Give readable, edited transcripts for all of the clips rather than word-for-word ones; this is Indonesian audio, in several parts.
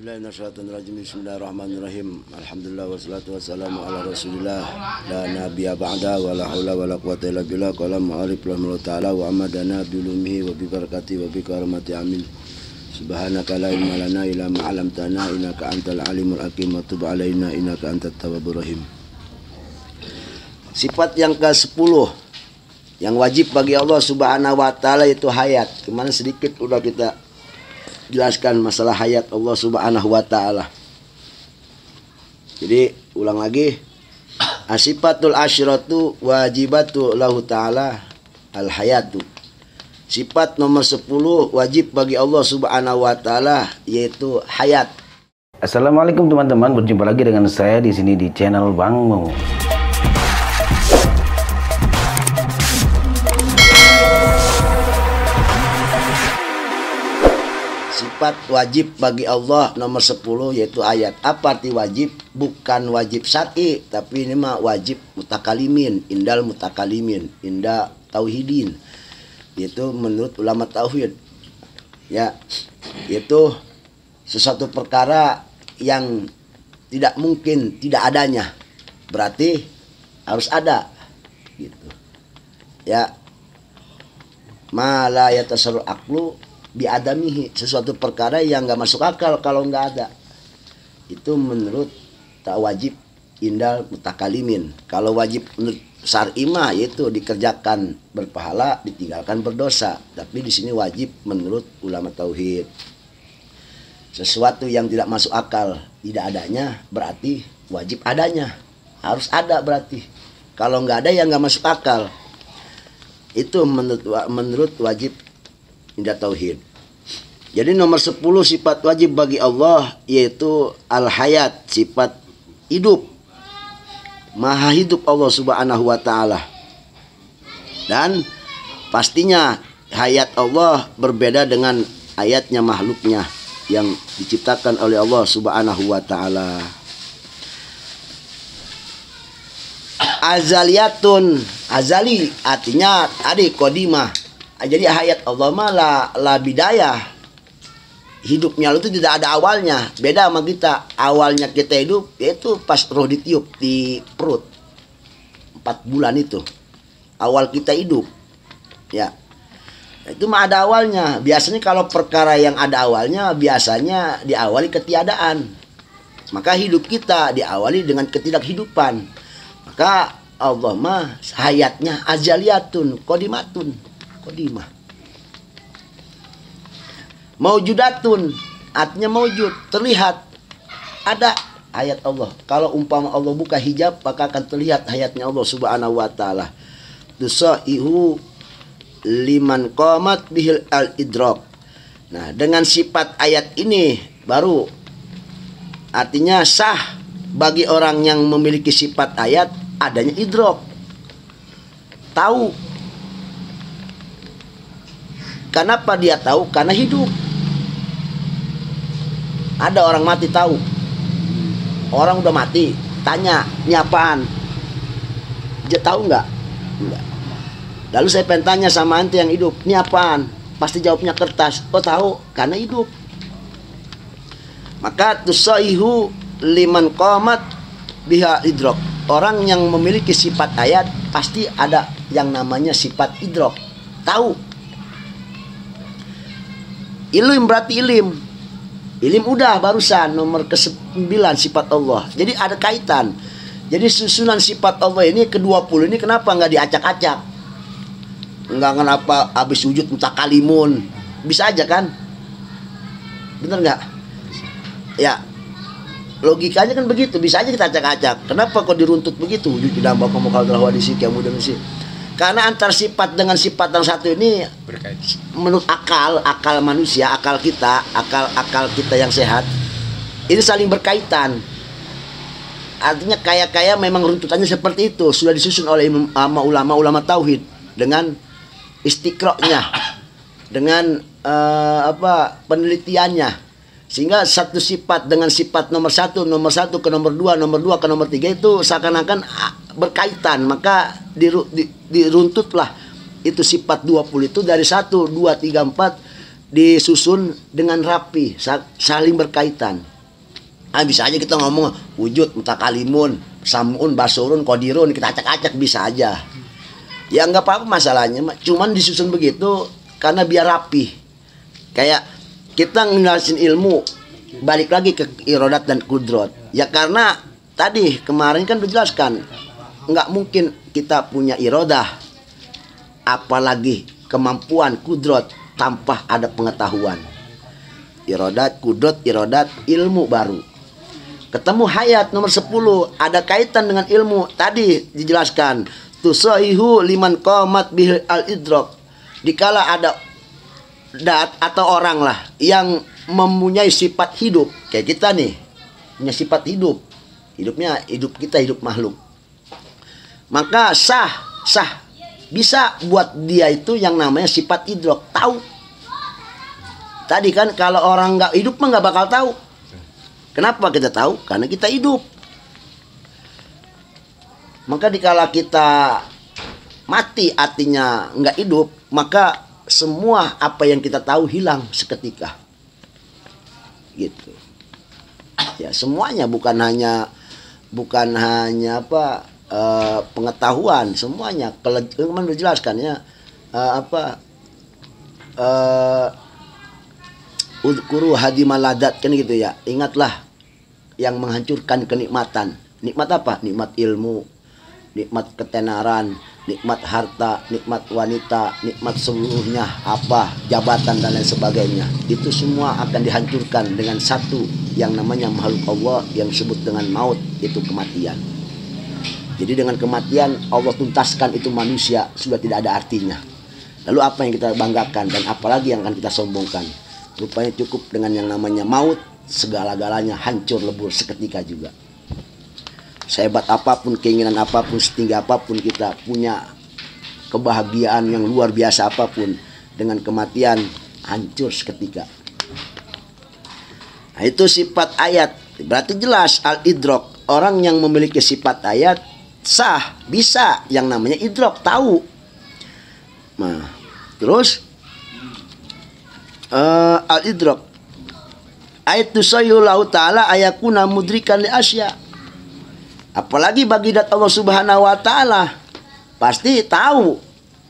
Bismillahirrahmanirrahim. Alhamdulillah wassalatu wassalamu ala Rasulillah la nabiyya ba'da wa la haula wa la quwwata illa billah qala ma'arif rahimahullah ta'ala wa amadana bi ulumihi wa bi barakati wa bi karamati amin. Subhanaka la ilma lana illa ma 'allamtana innaka antal alimul hakim wa tub 'alaina innaka antat tawwabur rahim. Sifat yang ke-10 yang wajib bagi Allah Subhanahu wa taala itu hayat. Kemarin sedikit udah kita jelaskan masalah hayat Allah Subhanahu wa taala. Jadi ulang lagi, asifatul asyratu wajibatu lahu taala al hayatu. Sifat nomor 10 wajib bagi Allah Subhanahu wa taala yaitu hayat. Assalamualaikum teman-teman, berjumpa lagi dengan saya di sini di channel Bang Mo. Sifat wajib bagi Allah nomor 10 yaitu ayat. Apa arti wajib? Bukan wajib syar'i, tapi ini mah wajib mutakalimin, indal mutakalimin, inda tauhidin. Itu menurut ulama tauhid. Ya, itu sesuatu perkara yang tidak mungkin tidak adanya. Berarti harus ada gitu. Ya. Ma la yatasarru aqlu biadamihi, sesuatu perkara yang nggak masuk akal kalau nggak ada. Itu menurut tak wajib indal mutakalimin. Kalau wajib menurut syar'i mah yaitu dikerjakan berpahala, ditinggalkan berdosa. Tapi di sini wajib menurut ulama tauhid. Sesuatu yang tidak masuk akal tidak adanya berarti wajib adanya. Harus ada berarti. Kalau nggak ada yang nggak masuk akal. Itu menurut wajib indah tauhid. Jadi nomor 10 sifat wajib bagi Allah yaitu al-hayat, sifat hidup. Maha hidup Allah Subhanahu wa taala. Dan pastinya hayat Allah berbeda dengan hayatnya makhluknya yang diciptakan oleh Allah Subhanahu wa taala. Azaliyatun, azali artinya qadimah. Jadi hayat Allah mah la bidayah. Hidupnya itu tidak ada awalnya. Beda sama kita. Awalnya kita hidup yaitu pas roh ditiup di perut. 4 bulan itu. Awal kita hidup. Ya. Itu mah ada awalnya. Biasanya kalau perkara yang ada awalnya biasanya diawali ketiadaan. Maka hidup kita diawali dengan ketidakhidupan. Maka Allah mah hayatnya azaliyatun, qadimatun. Qadimah. Maujudatun artinya maujud, terlihat, ada hayat Allah. Kalau umpama Allah buka hijab maka akan terlihat hayatnya Allah Subhanahu wa taala. Tusaihu liman qamat bihil al idrak. Nah, dengan sifat ayat ini baru artinya sah bagi orang yang memiliki sifat ayat adanya idrak. Tahu. Kenapa dia tahu? Karena hidup. Ada orang mati tahu. Orang udah mati, tanya, ini apaan? Dia tahu nggak? Enggak. Lalu saya pengen tanya sama anti yang hidup, ini apaan? Pasti jawabnya kertas. Oh tahu, karena hidup. Maka tusaihu liman qamat biha idrok. Orang yang memiliki sifat ayat pasti ada yang namanya sifat idrok. Tahu. Ilim berarti ilim. Ilim udah barusan nomor ke-9 sifat Allah. Jadi ada kaitan. Jadi susunan sifat Allah ini ke-20 ini kenapa nggak diacak-acak? Nggak kenapa habis wujud mutakalimun. Bisa aja kan? Bener nggak? Ya. Logikanya kan begitu. Bisa aja kita acak-acak. Kenapa kok diruntut begitu? Wujud tidak bakal mukal dalam hadis kemudian sih. Karena antar sifat dengan sifat yang satu ini berkaitan. Menurut akal manusia, akal kita yang sehat, ini saling berkaitan. Artinya kaya memang runtutannya seperti itu, sudah disusun oleh ulama tauhid dengan istiqra'nya, dengan penelitiannya. Sehingga satu sifat dengan sifat nomor 1 ke nomor 2, nomor 2 ke nomor 3 itu seakan-akan berkaitan. Maka diruntutlah itu sifat 20 itu dari 1, 2, 3, 4 disusun dengan rapi, saling berkaitan. Bisa aja kita ngomong wujud, mutakalimun, samun, basurun, kodirun, kita acak-acak bisa aja. Ya nggak apa-apa masalahnya, cuman disusun begitu karena biar rapi. Kayak kita ngejelasin ilmu, balik lagi ke irodat dan kudrot. Ya karena tadi kemarin kan dijelaskan, nggak mungkin kita punya irodah, apalagi kemampuan kudrot tanpa ada pengetahuan. Irodat, kudrot, irodat, ilmu baru. Ketemu hayat nomor 10, ada kaitan dengan ilmu. Tadi dijelaskan, tusahihu liman qamat bihil al-idrok. Dikala ada dat atau orang lah yang mempunyai sifat hidup, kayak kita nih, punya sifat hidup. Hidup kita hidup makhluk. Maka sah bisa buat dia itu yang namanya sifat idrok, tahu. Tadi kan kalau orang nggak hidup mah nggak bakal tahu. Kenapa kita tahu? Karena kita hidup. Maka dikala kita mati artinya nggak hidup, maka semua apa yang kita tahu hilang seketika. Gitu. Ya semuanya, bukan hanya pengetahuan, semuanya. Kemarin dijelaskan ya Udkuru hadimaladat kan gitu ya. Ingatlah yang menghancurkan kenikmatan. Nikmat apa? Nikmat ilmu, nikmat ketenaran, nikmat harta, nikmat wanita, nikmat seluruhnya, jabatan dan lain sebagainya. Itu semua akan dihancurkan dengan satu yang namanya makhluk Allah yang disebut dengan maut, itu kematian. Jadi dengan kematian Allah tuntaskan itu manusia, sudah tidak ada artinya. Lalu apa yang kita banggakan dan apalagi yang akan kita sombongkan? Rupanya cukup dengan yang namanya maut, segala-galanya hancur lebur seketika juga. Sehebat apapun, keinginan apapun, setinggi apapun kita punya kebahagiaan yang luar biasa apapun, dengan kematian hancur seketika. Nah, itu sifat ayat. Berarti jelas al-idrok. Orang yang memiliki sifat ayat sah, bisa yang namanya idrok, tahu. Nah, terus al-idrok ayat tusayullahu ta'ala ayakuna mudrikan li asya. Apalagi bagi dat Allah subhanahu wa ta'ala, pasti tahu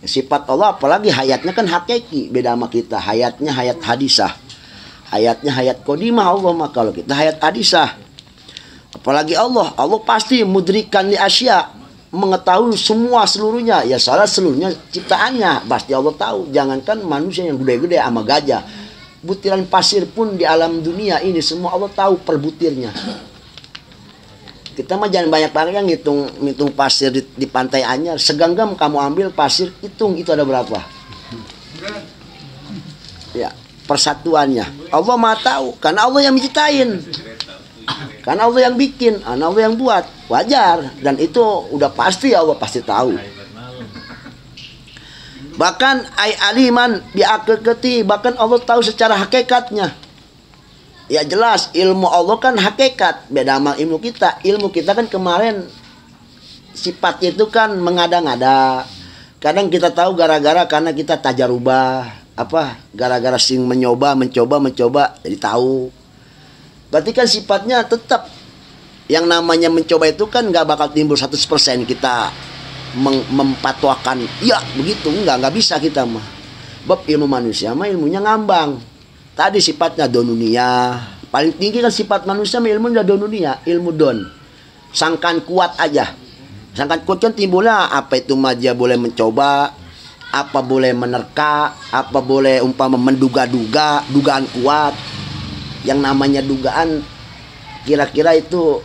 sifat Allah. Apalagi hayatnya kan hakiki, beda sama kita. Hayatnya hayat hadisah, hayatnya hayat kodimah Allah. Maka kalau kita hayat hadisah, apalagi Allah pasti mudrikan li asya, mengetahui semua seluruhnya. Ya salah seluruhnya ciptaannya pasti Allah tahu. Jangankan manusia yang gede-gede sama gajah, butiran pasir pun di alam dunia ini semua Allah tahu per butirnya. Kita mah jangan banyak-banyak yang ngitung pasir di pantai Anyar. Segenggam kamu ambil pasir, hitung itu ada berapa. Ya, persatuannya Allah mah tahu, karena Allah yang menciptain, karena Allah yang bikin, karena Allah yang buat. Wajar, dan itu udah pasti, Allah pasti tahu. Bahkan ay aliman biakeketi, bahkan Allah tahu secara hakikatnya. Ya jelas ilmu Allah kan hakikat, beda sama ilmu kita. Ilmu kita kan kemarin sifatnya itu kan mengada-ngada. Kadang kita tahu karena kita tajarubah, gara-gara sing mencoba jadi tahu. Berarti kan sifatnya tetap yang namanya mencoba itu kan nggak bakal timbul 100% kita mempatwakan ya begitu, nggak bisa kita mah. Bab ilmu manusia mah ilmunya ngambang. Tadi sifatnya donunia, paling tinggi kan sifat manusia ilmu udah donunia, ilmu don. Sangkan kuat aja. Sangkan kuat kan timbulnya apa itu mah dia boleh mencoba, apa boleh menerka, apa boleh umpama menduga-duga, dugaan kuat. Yang namanya dugaan kira-kira itu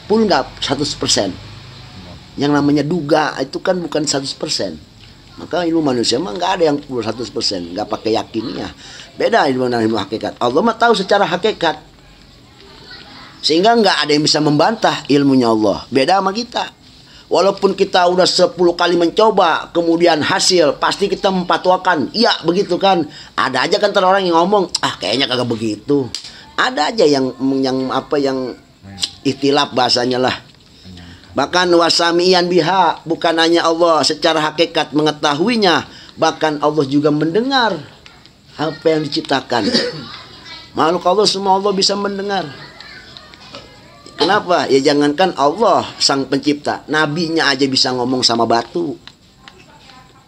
pun nggak 100%. Yang namanya duga itu kan bukan 100%. Maka ilmu manusia mah nggak ada yang 100%, nggak pakai yakinnya. Beda ilmu hakikat. Allah mah tahu secara hakikat, sehingga nggak ada yang bisa membantah ilmunya Allah. Beda sama kita. Walaupun kita udah 10 kali mencoba, kemudian hasil pasti kita mempatwakan, iya begitu kan. Ada aja kan orang yang ngomong, kayaknya kagak begitu. Ada aja yang ikhtilaf bahasanya lah. Bahkan wasamiyan biha, bukan hanya Allah secara hakikat mengetahuinya, bahkan Allah juga mendengar apa yang diciptakan. Makhluk Allah semua Allah bisa mendengar. Kenapa? Ya jangankan Allah sang pencipta, nabinya aja bisa ngomong sama batu.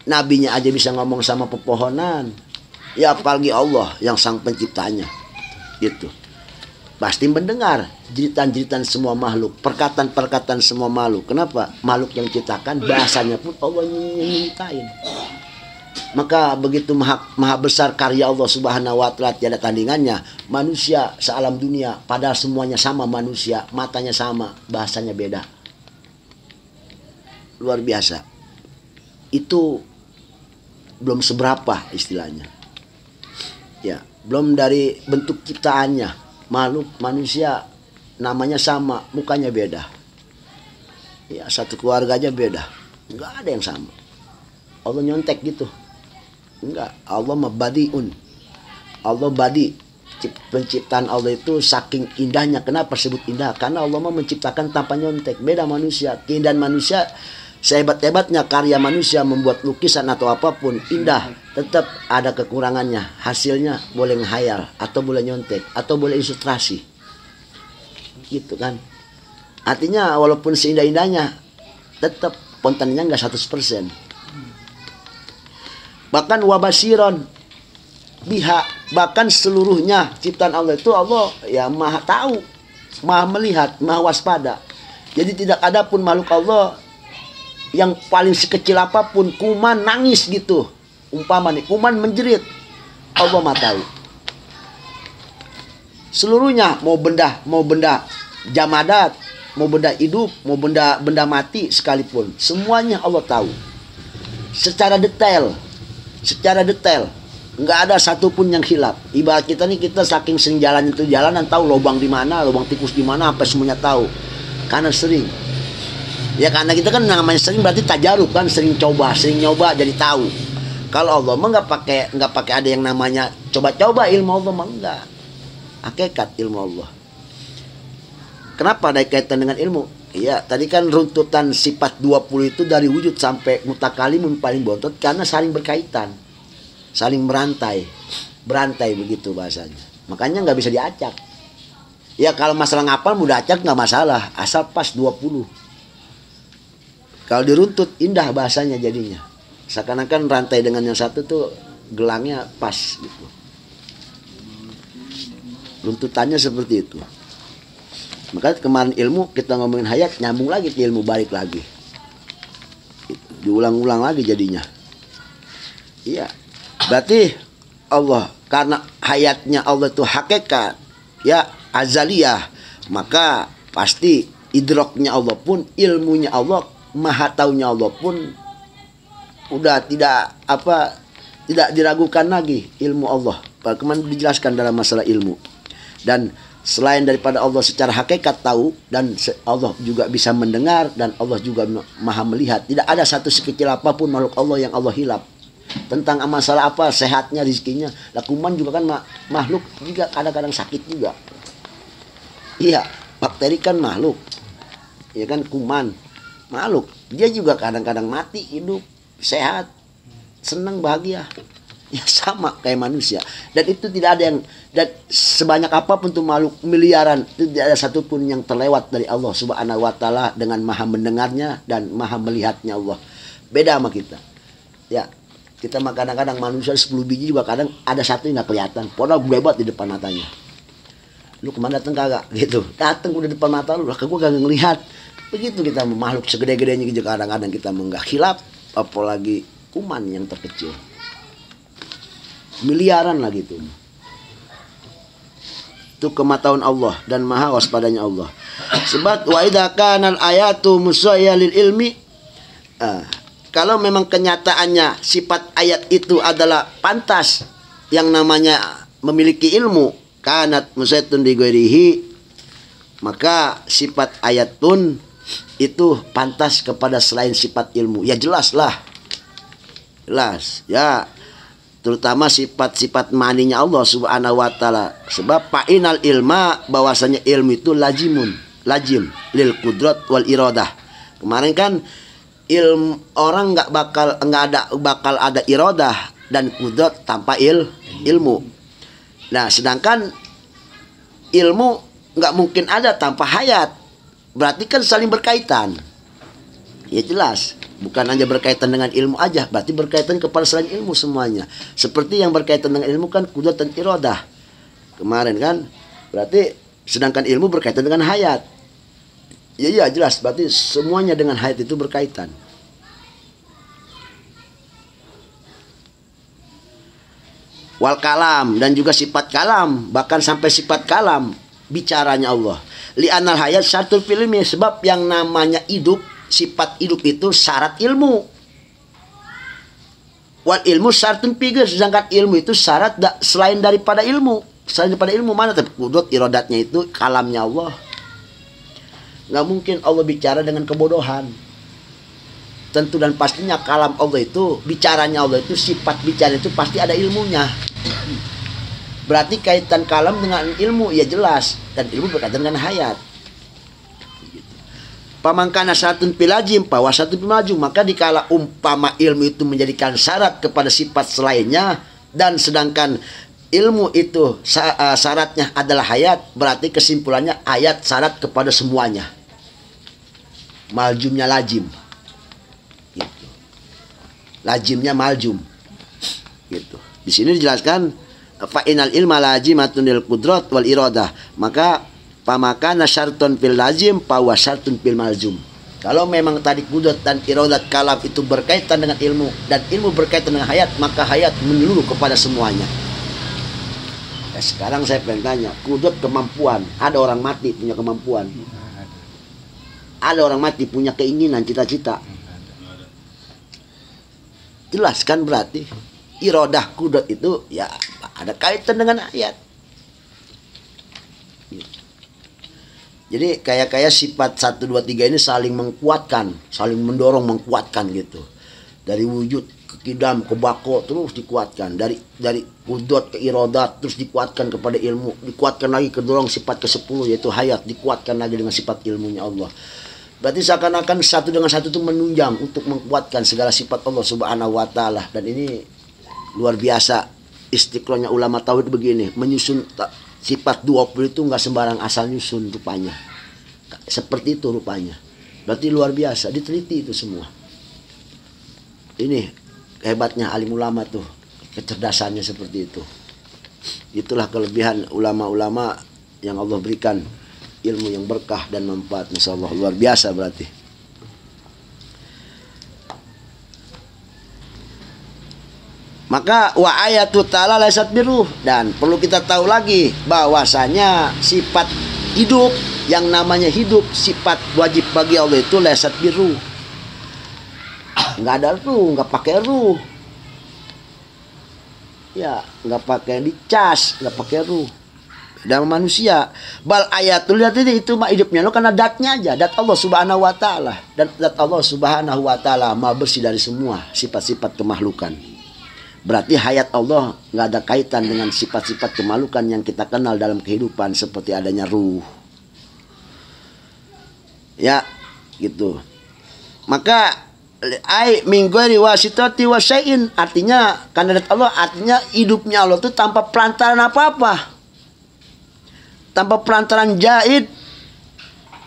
Nabinya aja bisa ngomong sama pepohonan. Ya apalagi Allah yang sang penciptanya. Gitu. Pasti mendengar jeritan-jeritan semua makhluk, perkataan-perkataan semua makhluk. Kenapa? Makhluk yang diciptakan bahasanya pun Allah nyiptain. Maka begitu maha besar karya Allah Subhanahu wa taala tiada tandingannya. Manusia sealam dunia padahal semuanya sama manusia, matanya sama, bahasanya beda. Luar biasa. Itu belum seberapa istilahnya. Ya, belum dari bentuk ciptaannya. Makhluk manusia namanya sama, mukanya beda. Ya, satu keluarga aja beda. Enggak ada yang sama. Allah nyontek gitu. Enggak, Allah mabadiun. Allah badi. Penciptaan Allah itu saking indahnya. Kenapa sebut indah? Karena Allah menciptakan tanpa nyontek. Beda manusia. Keindahan manusia, sehebat-hebatnya karya manusia membuat lukisan atau apapun indah, tetap ada kekurangannya. Hasilnya boleh menghayal, atau boleh nyontek, atau boleh ilustrasi. Gitu kan. Artinya walaupun seindah-indahnya, tetap kontennya enggak 100%. Bahkan wabasiron biha, bahkan seluruhnya ciptaan Allah itu Allah ya maha tahu, maha melihat, maha waspada. Jadi tidak ada pun makhluk Allah yang paling sekecil apapun kuman nangis gitu, umpama nih kuman menjerit, Allah maha tahu. Seluruhnya mau benda jamadat, mau benda hidup, mau benda mati sekalipun, semuanya Allah tahu secara detail. Nggak ada satupun yang hilap. Ibarat kita nih, kita saking sering jalan itu jalanan, tahu lubang di mana, lubang tikus di mana, apa semuanya tahu. Karena sering. Ya karena kita kan namanya sering berarti tajarub kan, sering nyoba jadi tahu. Kalau Allah mah nggak pakai ada yang namanya coba-coba, ilmu Allah mah enggak. Hakikat ilmu Allah. Kenapa ada kaitan dengan ilmu? Iya, tadi kan runtutan sifat 20 itu dari wujud sampai mutakalimun paling bontot karena saling berkaitan. Saling berantai begitu bahasanya. Makanya nggak bisa diacak. Ya kalau masalah ngapal mudah acak nggak masalah, asal pas 20. Kalau diruntut indah bahasanya jadinya. Seakan-akan rantai dengan yang satu tuh gelangnya pas gitu. Runtutannya seperti itu. Maka kemarin ilmu kita ngomongin hayat, nyambung lagi ke ilmu, balik lagi. Diulang-ulang lagi jadinya. Iya. Berarti Allah, karena hayatnya Allah itu hakikat, ya azaliyah, maka pasti idroknya Allah pun, ilmunya Allah, maha taunya Allah pun udah tidak diragukan lagi ilmu Allah. Kemarin dijelaskan dalam masalah ilmu. Dan selain daripada Allah secara hakikat tahu, dan Allah juga bisa mendengar, dan Allah juga maha melihat. Tidak ada satu sekecil apapun makhluk Allah yang Allah hilap. Tentang masalah apa, sehatnya, rezekinya. Kuman juga kan makhluk juga kadang-kadang sakit juga. Iya, bakteri kan makhluk. Ya kan, kuman makhluk. Dia juga kadang-kadang mati, hidup, sehat, senang, bahagia. Ya sama kayak manusia. Dan itu tidak ada yang, dan sebanyak apapun tuh makhluk miliaran, itu tidak ada satupun yang terlewat dari Allah Subhanahu wa taala dengan maha mendengarnya dan maha melihatnya Allah. Beda sama kita. Ya, kita mah kadang-kadang manusia 10 biji juga kadang ada satu yang nggak kelihatan. Padahal bebat di depan matanya. Lu kemana datang kagak? Gitu. Datang udah depan mata lu, lah gue gak ngelihat. Begitu kita makhluk segede-gedenya juga kadang-kadang kita menggak hilap, apalagi kuman yang terkecil. Miliaran lah gitu. Itu kematahuan Allah dan maha waspadanya Allah. Sebab wa idza kana al-ayatu musayya lil ilmi, kalau memang kenyataannya sifat ayat itu adalah pantas yang namanya memiliki ilmu, kanat musayyatun bi ghairihi, maka sifat ayat pun itu pantas kepada selain sifat ilmu. Ya jelas lah. Jelas. Ya, terutama sifat-sifat maninya Allah Subhanahu wa taala. Sebab fa'inal ilma, bahwasanya ilmu itu lazim lil qudrat wal iradah. Kemarin kan ilmu orang nggak bakal ada iradah dan kudrat tanpa ilmu. Nah, sedangkan ilmu nggak mungkin ada tanpa hayat. Berarti kan saling berkaitan. Ya jelas, bukan hanya berkaitan dengan ilmu aja, berarti berkaitan kepada selain ilmu semuanya. Seperti yang berkaitan dengan ilmu kan kudrat dan iradah. Kemarin kan, berarti sedangkan ilmu berkaitan dengan hayat. Ya iya jelas, berarti semuanya dengan hayat itu berkaitan. Wal kalam, dan juga sifat kalam, bahkan sampai sifat kalam bicaranya Allah. Li'anal hayat syaratul fil ilmi, sebab yang namanya hidup, sifat hidup itu syarat ilmu. Wal ilmu syaratun figir, sedangkan ilmu itu syarat selain daripada ilmu. Selain daripada ilmu mana? Tapi kudrat iradatnya itu kalamnya Allah. Nggak mungkin Allah bicara dengan kebodohan. Tentu dan pastinya kalam Allah itu, bicaranya Allah itu, sifat bicara itu pasti ada ilmunya. Berarti kaitan kalam dengan ilmu, ya jelas. Dan ilmu berkaitan dengan hayat. Pamangkana syaratul fil lazim, bahwa syaratul fil malzum, maka dikala umpama ilmu itu menjadikan syarat kepada sifat selainnya, dan sedangkan ilmu itu syaratnya adalah hayat, berarti kesimpulannya ayat syarat kepada semuanya. Maljumnya lazim. Gitu. Lazimnya maljum. Gitu. Di sini dijelaskan fa'inal ilma lazimatun lil qudrat wal iradah, maka pamakana syartun fil lazim fahuwa syartun fil malzum. Kalau memang tadi kudrat dan iradat kalam itu berkaitan dengan ilmu, dan ilmu berkaitan dengan hayat, maka hayat menyeluruh kepada semuanya. Nah, sekarang saya pengen tanya, kudrat kemampuan, ada orang mati punya kemampuan, ada orang mati punya keinginan, cita-cita. Jelas kan, berarti iradah kudrat itu ya ada kaitan dengan ayat. Jadi kayak sifat 1, 2, 3 ini saling menguatkan, saling mendorong, menguatkan gitu. Dari wujud ke kidam ke bako terus dikuatkan, dari kudrat ke iradat terus dikuatkan kepada ilmu, dikuatkan lagi ke dorong sifat ke-10 yaitu hayat, dikuatkan lagi dengan sifat ilmunya Allah. Berarti seakan-akan satu dengan satu itu menunjang untuk menguatkan segala sifat Allah Subhanahu wa taala. Dan ini luar biasa istiqlahnya ulama tauhid begini, menyusun sifat 20 itu nggak sembarang asal nyusun rupanya. Seperti itu rupanya. Berarti luar biasa, diteliti itu semua. Ini hebatnya alim ulama tuh, kecerdasannya seperti itu. Itulah kelebihan ulama-ulama yang Allah berikan ilmu yang berkah dan manfaat. Masyaallah, luar biasa berarti. Maka wa ayatu ta'ala laysat biruh, dan perlu kita tahu lagi bahwasanya sifat hidup, yang namanya hidup, sifat wajib bagi Allah itu laysat biruh. Enggak ada ruh, enggak pakai ruh. Ya, enggak pakai dicas, enggak pakai ruh. Dan manusia bal ayatul, lihat itu mah hidupnya lo karena datnya aja, dat Allah Subhanahu wa taala, dan dat Allah Subhanahu wa taala maha bersih dari semua sifat-sifat kemakhlukan. Berarti hayat Allah nggak ada kaitan dengan sifat-sifat kemakhlukan yang kita kenal dalam kehidupan, seperti adanya ruh. Ya, gitu. Maka ai min ghairi wasitati wa syai'in, artinya karena dat Allah, artinya hidupnya Allah itu tanpa perantaran apa-apa. Tanpa perantaran jaid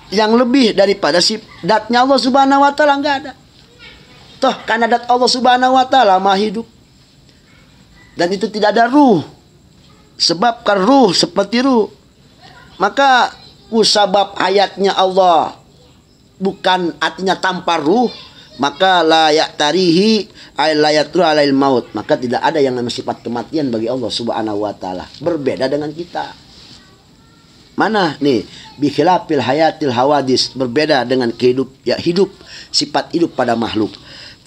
yang lebih daripada datnya Allah Subhanahu wa taala, enggak ada. Toh karena dat Allah Subhanahu wa taala maha hidup. Dan itu tidak ada ruh. Sebab kan ruh seperti ruh. Maka usabab hayatnya Allah bukan artinya tanpa ruh, maka la ya'tarihi ay la yatru alail maut. Maka tidak ada yang namanya sifat kematian bagi Allah Subhanahu wa taala. Berbeda dengan kita. Mana nih bikhilafil hayatil hawadis, berbeda dengan hidup sifat hidup pada makhluk.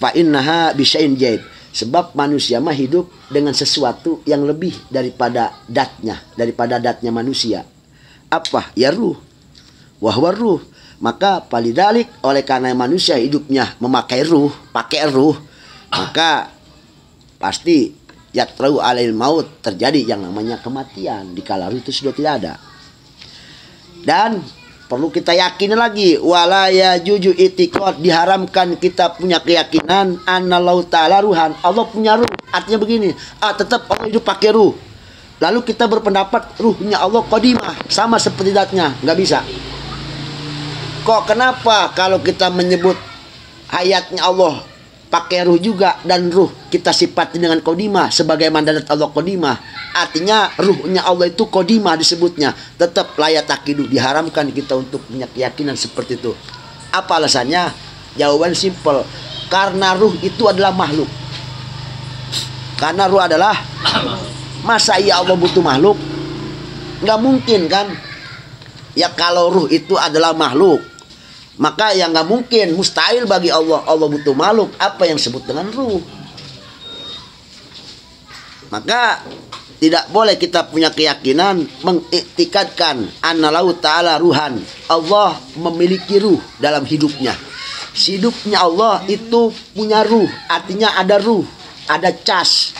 Fa innaha bisyai'in jaid, sebab manusia mah hidup dengan sesuatu yang lebih daripada datnya manusia. Apa? Ya ruh. Wahwa ruh. Maka palidalik, oleh karena manusia hidupnya memakai ruh, pakai ruh, maka pasti yatrau alail maut, terjadi yang namanya kematian. Dikala ruh itu sudah tidak ada. Dan perlu kita yakini lagi, wala yajuju itiqad, diharamkan kita punya keyakinan anallahu ta'ala ruhan, Allah punya ruh. Artinya begini, tetap Allah hidup pakai ruh. Lalu kita berpendapat ruhnya Allah qadimah, sama seperti zatnya, nggak bisa. Kok kenapa kalau kita menyebut hayatnya Allah pakai ruh juga, dan ruh kita sifati dengan qadimah sebagaimana zat Allah qadimah? Artinya ruhnya Allah itu qadimah disebutnya. Tetap layak takidu, diharamkan kita untuk punya keyakinan seperti itu. Apa alasannya? Jawaban simpel, karena ruh itu adalah makhluk. Karena ruh adalah masa iya Allah butuh makhluk? Nggak mungkin kan? Ya kalau ruh itu adalah makhluk, maka yang nggak mungkin, mustahil bagi Allah butuh makhluk. Apa yang disebut dengan ruh? Maka tidak boleh kita punya keyakinan mengiktikadkan anallahu ta'ala ruhan. Allah memiliki ruh dalam hidupnya. Hidupnya Allah itu punya ruh, artinya ada ruh, ada cas.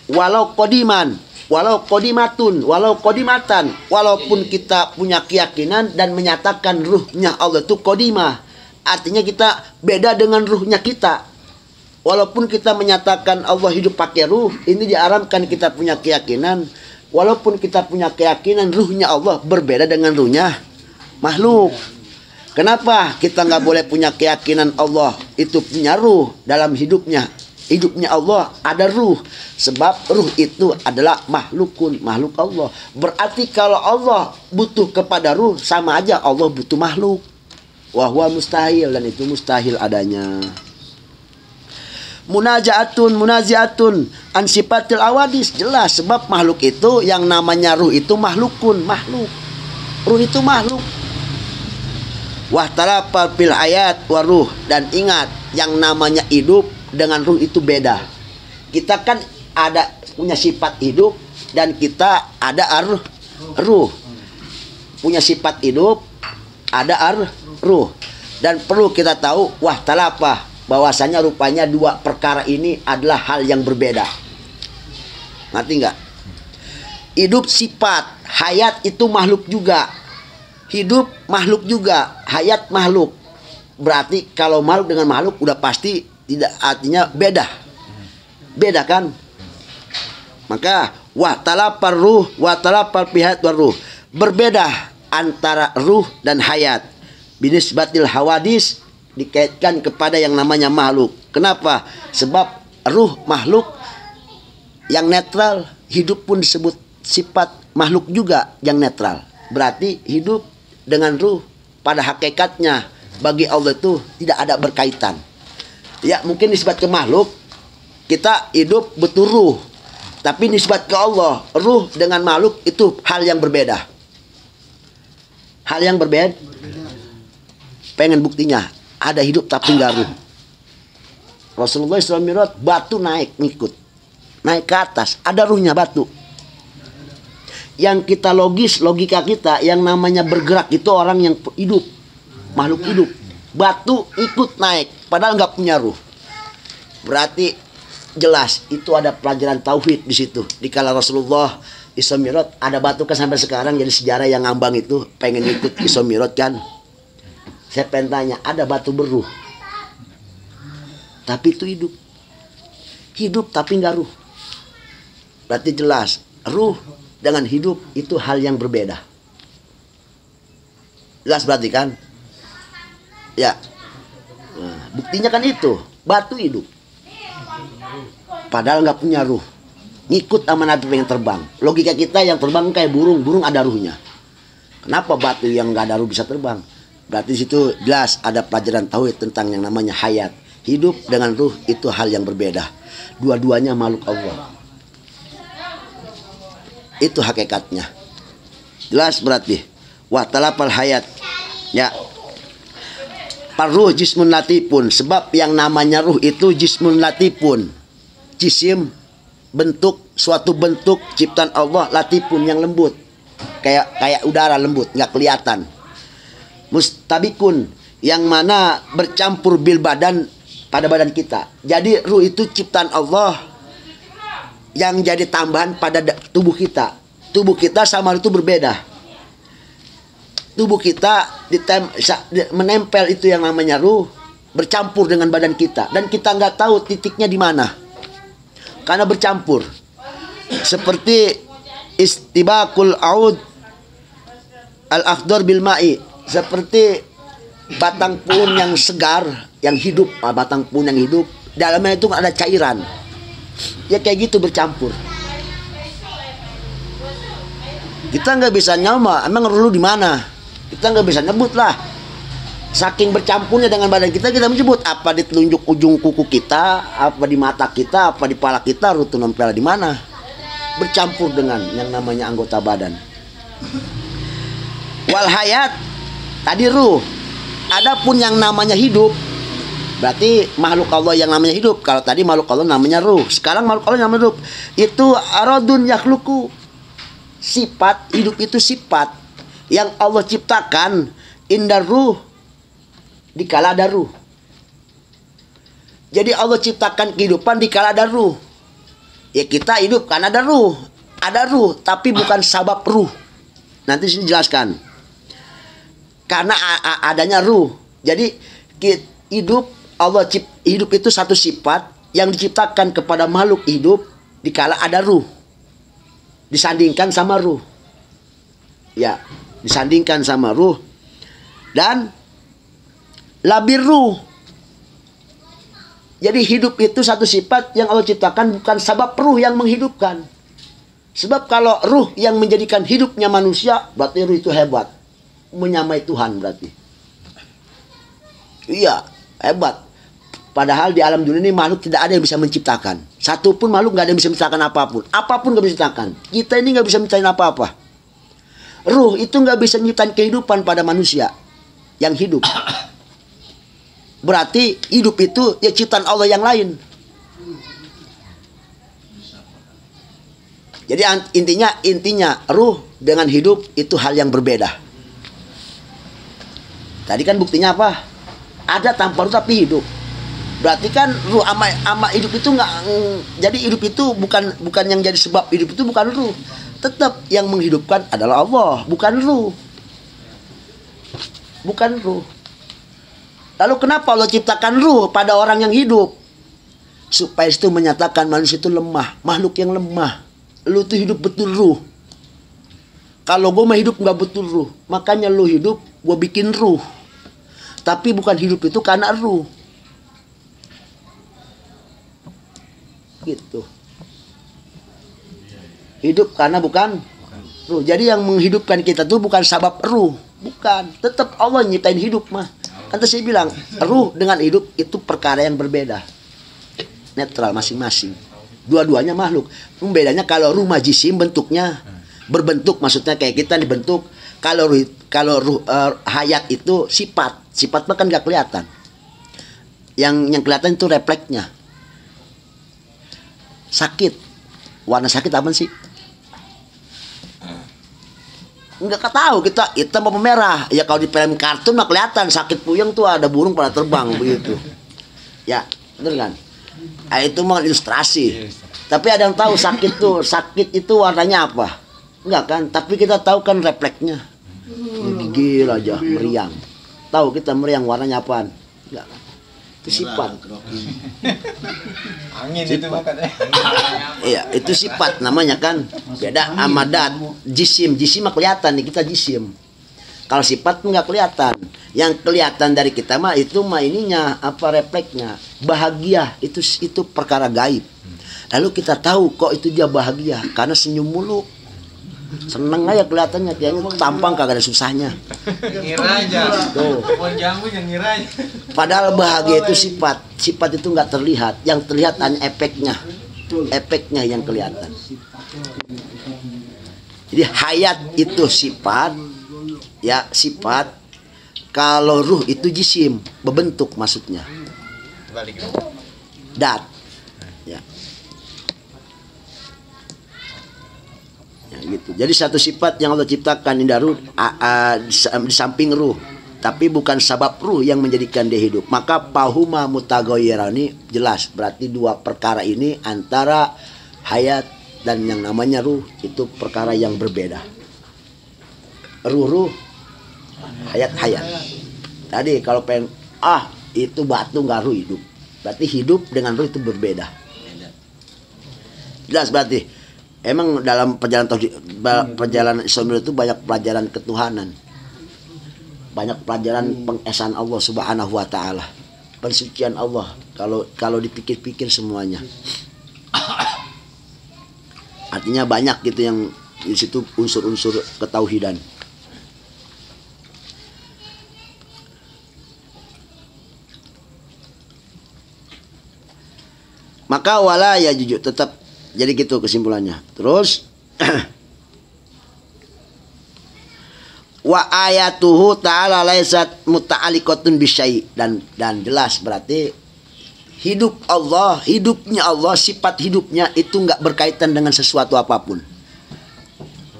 Walau qadiman, walau qadimatun, walau qadimatan, walaupun kita punya keyakinan dan menyatakan ruhnya Allah itu qadimah, artinya kita beda dengan ruhnya kita. Walaupun kita menyatakan Allah hidup pakai ruh, ini diharamkan kita punya keyakinan. Walaupun kita punya keyakinan ruhnya Allah berbeda dengan ruhnya makhluk. Kenapa kita nggak boleh punya keyakinan Allah itu punya ruh dalam hidupnya? Hidupnya Allah ada ruh, sebab ruh itu adalah makhluk Allah. Berarti kalau Allah butuh kepada ruh, sama aja Allah butuh makhluk. Wahwa mustahil, dan itu mustahil adanya. Munaziatun an sifatil awadis, jelas, sebab makhluk itu yang namanya ruh itu makhluk. Ruh itu makhluk. Wahtalafal fil ayat waruh, dan ingat yang namanya hidup dengan ruh itu beda. Kita kan ada punya sifat hidup, dan kita ada ruh. Punya sifat hidup, ada ruh. Dan perlu kita tahu wahtalafa, bahwasanya rupanya dua perkara ini adalah hal yang berbeda. Ngerti nggak? Hidup sifat, hayat itu makhluk juga. Hidup makhluk juga, hayat makhluk. Berarti kalau makhluk dengan makhluk udah pasti tidak, artinya beda. Beda kan? Maka wahtalafar ruh wahtalafal pihak waruh, berbeda antara ruh dan hayat. Binisbatil hawadis, dikaitkan kepada yang namanya makhluk. Kenapa? Sebab ruh makhluk yang netral, hidup pun disebut sifat makhluk juga yang netral. Berarti hidup dengan ruh pada hakikatnya bagi Allah itu tidak ada berkaitan. Ya mungkin nisbat ke makhluk, kita hidup butuh ruh. Tapi nisbat ke Allah, ruh dengan makhluk itu hal yang berbeda. Hal yang berbeda. Pengen buktinya, ada hidup tapi nggak ruh. Rasulullah SAW batu naik ngikut, naik ke atas, ada ruhnya batu. Yang kita logika kita, yang namanya bergerak itu orang yang hidup, makhluk hidup. Batu ikut naik, padahal nggak punya ruh. Berarti jelas itu ada pelajaran tauhid di situ. Dikala Rasulullah Isra Mi'raj, ada batu kan sampai sekarang jadi sejarah yang ngambang itu pengen ikut Isra Mi'raj kan. Saya pengen tanya, ada batu beruh, tapi itu hidup. Hidup tapi nggak ruh. Berarti jelas, ruh dengan hidup itu hal yang berbeda. Jelas berarti kan? Ya. Nah, buktinya kan itu, batu hidup. Padahal nggak punya ruh. Ngikut sama Nabi pengen terbang. Logika kita yang terbang kayak burung, burung ada ruhnya. Kenapa batu yang nggak ada ruh bisa terbang? Berarti situ jelas ada pelajaran tauhid tentang yang namanya hayat. Hidup dengan ruh itu hal yang berbeda. Dua-duanya makhluk Allah. Itu hakikatnya. Jelas berarti. Wahtalafal hayat. Ya. Parruh jismun latifun. Sebab yang namanya ruh itu jismun latifun. Jisim, bentuk, suatu bentuk ciptaan Allah, latifun yang lembut. Kayak udara lembut, nggak kelihatan. Mustabikun, yang mana bercampur bil badan pada badan kita. Jadi ruh itu ciptaan Allah yang jadi tambahan pada tubuh kita. Tubuh kita sama itu berbeda. Tubuh kita menempel itu yang namanya ruh, bercampur dengan badan kita, dan kita nggak tahu titiknya di mana. karena bercampur. Seperti istibakul aud al-akhdar bil ma'i, seperti batang pohon yang segar, yang hidup, batang pohon yang hidup, dalamnya itu ada cairan. Ya kayak gitu bercampur. Kita nggak bisa nyama, emang ruh di mana? Kita nggak bisa nyebut lah. Saking bercampurnya dengan badan kita, kita menyebut apa di telunjuk ujung kuku kita, apa di mata kita, apa di pala kita, ruh itu nempel di mana? Bercampur dengan yang namanya anggota badan. Wal hayat tadi ruh. Adapun yang namanya hidup, berarti makhluk Allah yang namanya hidup. Kalau tadi makhluk Allah namanya ruh, sekarang makhluk Allah namanya hidup. Itu aradun yakhluqu. Sifat hidup itu sifat yang Allah ciptakan indar ruh, dikala ada ruh. Jadi Allah ciptakan kehidupan dikala ada ruh. Ya kita hidup karena ada ruh. Ada ruh, tapi bukan sabab ruh. Nanti sini jelaskan. Karena adanya ruh. Jadi hidup, hidup itu satu sifat yang diciptakan kepada makhluk hidup dikala ada ruh. Disandingkan sama ruh. Ya, disandingkan sama ruh. Dan labir ruh. Jadi hidup itu satu sifat yang Allah ciptakan, bukan sebab ruh yang menghidupkan. Sebab kalau ruh yang menjadikan hidupnya manusia, berarti ruh itu hebat. Menyamai Tuhan berarti. Iya, hebat. Padahal di alam dunia ini makhluk tidak ada yang bisa menciptakan. Satu pun makhluk nggak ada yang bisa menciptakan apapun. Apapun nggak bisa menciptakan. Kita ini nggak bisa menciptakan apa-apa. Ruh itu nggak bisa menciptakan kehidupan pada manusia yang hidup. Berarti hidup itu ya ciptaan Allah yang lain. Jadi intinya ruh dengan hidup itu hal yang berbeda. Tadi kan buktinya apa? Ada tanpa ruh tapi hidup. Berarti kan ruh ama hidup itu nggak. Jadi hidup itu bukan yang jadi sebab hidup itu bukan ruh. Tetap yang menghidupkan adalah Allah, bukan ruh. Bukan ruh. Lalu kenapa Allah ciptakan ruh pada orang yang hidup? Supaya itu menyatakan manusia itu lemah, makhluk yang lemah. Lu tuh hidup betul ruh. Kalau gue mah hidup nggak betul ruh, makanya lu hidup, gue bikin ruh. Tapi bukan hidup itu karena ruh. Gitu. Hidup karena bukan ruh. Jadi yang menghidupkan kita tuh bukan sabab ruh, bukan. Tetap Allah nyiptain hidup mah. Kan tadi saya bilang, ruh dengan hidup itu perkara yang berbeda. Netral masing-masing. Dua-duanya makhluk. Bedanya kalau ruh jisim bentuknya berbentuk, maksudnya kayak kita dibentuk. Kalau ruh hayat itu sifat. Sifat mah kan gak kelihatan. Yang kelihatan itu refleksnya. Sakit. Warna sakit apa sih? Nggak tahu kita hitam apa merah. Ya kalau di film kartun mah kelihatan sakit puyeng tuh ada burung pada terbang begitu. Ya, bener kan? Nah, itu mah ilustrasi. Tapi ada yang tahu sakit itu warnanya apa? Enggak kan? Tapi kita tahu kan refleksnya. Gigil aja, meriang. Tahu kita meriang warnanya apaan? Enggak kan? Itu sifat. Angin itu makanya. Iya, itu sifat namanya kan. Beda sama jisim. Jisim mah kelihatan nih, kita jisim. Kalau sifat nggak kelihatan. Yang kelihatan dari kita mah itu mah ininya, apa refleksnya. Bahagia itu perkara gaib. Lalu kita tahu kok itu dia bahagia karena senyum mulu. Seneng aja kelihatannya, kayaknya tampang kagak ada susahnya. Ngira aja. Tuh. Pohon jambu yang ngira aja. Padahal bahagia itu sifat. Sifat itu nggak terlihat. Yang terlihat hanya efeknya. Efeknya yang kelihatan. Jadi hayat itu sifat. Ya sifat. Kalau ruh itu jisim, berbentuk maksudnya. Balik. Dat. Ya. Ya, gitu. Jadi satu sifat yang Allah ciptakan indah ruh di samping ruh, tapi bukan sabab ruh yang menjadikan dia hidup. Maka pahuma mutaghayyirani jelas berarti dua perkara ini antara hayat dan yang namanya ruh itu perkara yang berbeda. Ruh hayat. Tadi kalau pengen itu batu nggak ruh hidup. Berarti hidup dengan ruh itu berbeda. Jelas berarti. Emang dalam perjalanan tauhid, perjalanan Islam itu banyak pelajaran ketuhanan. Banyak pelajaran pengesahan Allah Subhanahu wa taala. Pensucian Allah kalau dipikir-pikir semuanya. Artinya banyak gitu yang di situ unsur-unsur ketauhidan. Maka wala ya jujur tetap jadi gitu kesimpulannya. Terus wa ayatuhu ta'ala laysat muta'alliqatun bisyai, dan jelas berarti hidup Allah, hidupnya Allah, sifat hidupnya itu enggak berkaitan dengan sesuatu apapun.